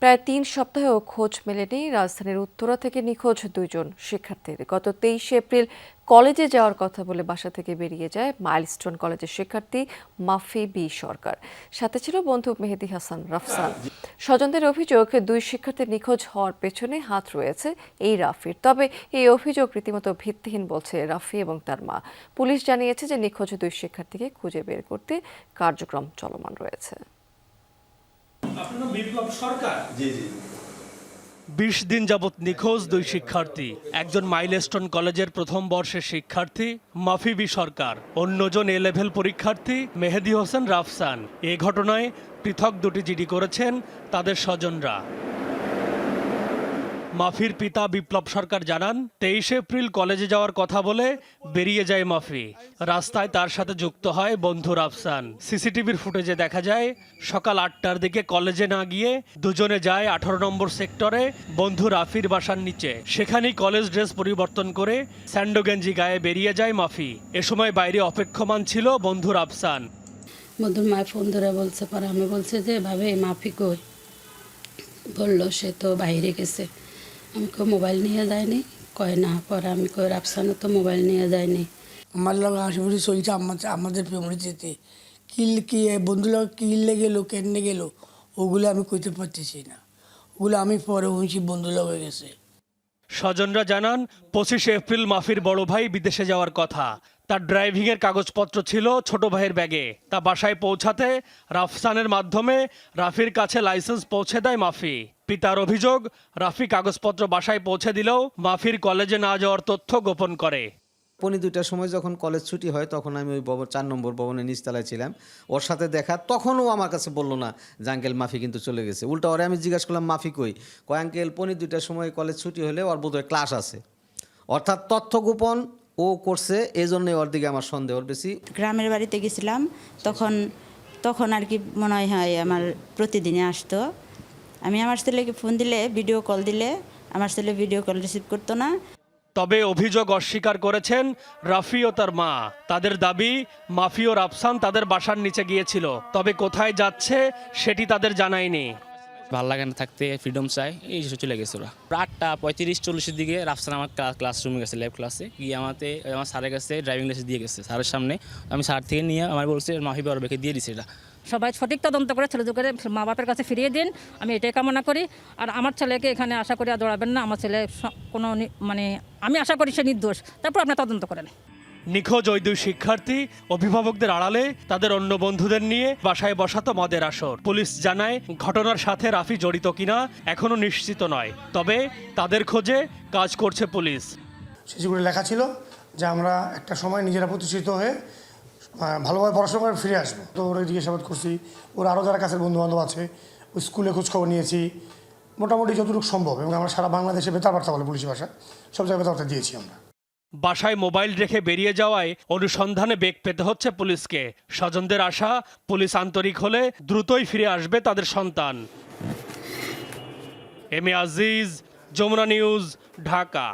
প্রায় ৩ সপ্তাহেও খোঁজ মেলেনি রাজধানীর উত্তরা থেকে নিখোঁজ দুইজন শিক্ষার্থীর। গত ২৩ এপ্রিল কলেজে যাওয়ার কথা বলে বাসা থেকে বেরিয়ে যায় মাইলস্টোন কলেজের শিক্ষার্থী মাফি বি সরকার। সাথে ছিল বন্ধু মেহেদী হাসান রাফসান। স্বজনদের অভিযোগ, দুই শিক্ষার্থীর নিখোঁজ হওয়ার পেছনে হাত রয়েছে এই রাফির। তবে এই অভিযোগ রীতিমতো ভিত্তিহীন বলছে রাফি এবং তার মা। পুলিশ জানিয়েছে যে নিখোঁজ দুই শিক্ষার্থীকে খুঁজে বের করতে কার্যক্রম চলমান রয়েছে। ২০ দিন যাবৎ নিখোঁজ দুই শিক্ষার্থী। একজন মাইলস্টোন কলেজের প্রথম বর্ষের শিক্ষার্থী মাফি বি সরকার, অন্যজন এ লেভেল পরীক্ষার্থী মেহেদী হোসেন রাফসান। এ ঘটনায় পৃথক দুটি জিডি করেছেন তাদের স্বজনরা। মাফির পিতা বিপ্লব সরকার জানান, ২৩ এপ্রিল কলেজে যাওয়ার কথা বলে বেরিয়ে যায় মাফি। রাস্তায় তার সাথে যুক্ত হয় বন্ধু রাফসান। সিসিটিভির ফুটেজে দেখা যায় সকাল ৮টার দিকে কলেজে না গিয়ে দুজনে যায় ১৮ নম্বর সেক্টরে বন্ধু রাফির বাসার নিচে। সেখানেই কলেজ ড্রেস পরিবর্তন করে স্যান্ডো গেঞ্জি গায়ে বেরিয়ে যায় মাফি। এ সময় বাইরে অপেক্ষমান ছিল বন্ধু রাফসান। বন্ধুর মায়ের ফোন ধরে বলছে, পরে আমি বলছে যে ভাবে মাফি কই, বললো সে তো বাইরে গেছে। আমি কই মোবাইল নিয়ে যায়নি, কয় না। পরে আমি কই রাফসানও তো মোবাইল নিয়ে যায়নি। আমার লোক আশেপাশে চলছে আমাদের ফ্যামিলিতে কি বন্ধু লোক কিনলে গেলো কেনে গেলো ওগুলো আমি কইতে পারতেছি না। ওগুলো আমি পরে শুনছি বন্ধু লোক হয়ে গেছে। স্বজনরা জানান, ২৫ এপ্রিল মাফির বড় ভাই বিদেশে যাওয়ার কথা। তার ড্রাইভিংয়ের কাগজপত্র ছিল ছোট ভাইয়ের ব্যাগে। তা বাসায় পৌঁছাতে রাফসানের মাধ্যমে রাফির কাছে লাইসেন্স পৌঁছে দেয় মাফি। পিতার অভিযোগ, রাফি কাগজপত্র বাসায় পৌঁছে দিলেও মাফির কলেজে না যাওয়ার তথ্য গোপন করে। ২:২টার সময় যখন কলেজ ছুটি হয় তখন আমি ওই ৪ নম্বর ভবনের নিচতলায় ছিলাম। ওর সাথে দেখা, তখনও আমার কাছে বললো না যে আঙ্কেল মাফি কিন্তু চলে গেছে। উল্টা ওরে আমি জিজ্ঞাসা করলাম মাফি কই, কয় আঙ্কেল ২:২টার সময় কলেজ ছুটি হলে ওর বোধহয় ক্লাস আছে। অর্থাৎ তথ্য গোপন ও করছে, এই জন্যই ওর দিকে আমার সন্দেহ বেশি। গ্রামের বাড়িতে গেছিলাম, তখন আর কি মনে হয় আমার প্রতিদিনে আসতো। আমি আমার ছেলেকে ফোন দিলে, ভিডিও কল দিলে আমার ছেলে ভিডিও কল রিসিভ করতো না। তবে অভিযোগ অস্বীকার করেছেন রাফি ও তার মা। তাদের দাবি, মাফি ও রাফসান তাদের বাসার নিচে গিয়েছিল, তবে কোথায় যাচ্ছে সেটি তাদের জানায়নি। ভালো লাগে না থাকতে, ফ্রিডম চাই, এই জিনিস চলে গেছে ওরা। ৮:৩৫-৪০-এর দিকে রাফসান আমার ক্লাসরুমে গেছে, ল্যাব ক্লাসে গিয়ে আমার স্যারের কাছে ড্রাইভিং লাইসেন্স দিয়ে গেছে স্যারের সামনে। আমি স্যার থেকে নিয়ে আমার বলছে মাফি বড় বেঁকে দিয়ে দিছে। এটা সবাই সঠিক তদন্ত করে ছেলেদের মা বাপের কাছে ফিরিয়ে দিন, আমি এটাই কামনা করি। আর আমার ছেলেকে এখানে আশা করি আর দৌড়াবেন না। আমার ছেলে কোনো আমি আশা করি সে নির্দোষ, তারপর আপনার তদন্ত করেন। নিখোঁজ ওই দুই শিক্ষার্থী অভিভাবকদের আড়ালে তাদের অন্য বন্ধুদের নিয়ে বাসায় বসাতো মদের আসর। পুলিশ জানায়, ঘটনার সাথে রাফি জড়িত কিনা এখনো নিশ্চিত নয়, তবে তাদের খোঁজে কাজ করছে পুলিশ। সেগুলো লেখা ছিল যে আমরা একটা সময় নিজেরা প্রতিষ্ঠিত হয়ে ভালোভাবে পড়াশোনা করে ফিরে আসবো। তো ওরা জিজ্ঞাসাবাদ করছি, ওর আরও যারা কাছের বন্ধুবান্ধব আছে ওই স্কুলে খোঁজখবর নিয়েছি, মোটামুটি যতটুকু সম্ভব। এবং আমরা সারা বাংলাদেশে বেতারবার্তা বলে পুলিশ ভাষা, সব জায়গায় বেতারবার্তা দিয়েছি আমরা। বাসায় মোবাইল রেখে বেরিয়ে যাওয়ায় অনুসন্ধানে বেগ পেতে হচ্ছে পুলিশকে। স্বজনদের আশা, পুলিশ আন্তরিক হলে দ্রুতই ফিরে আসবে তাদের সন্তান। M A Aziz, Jamuna news, Dhaka.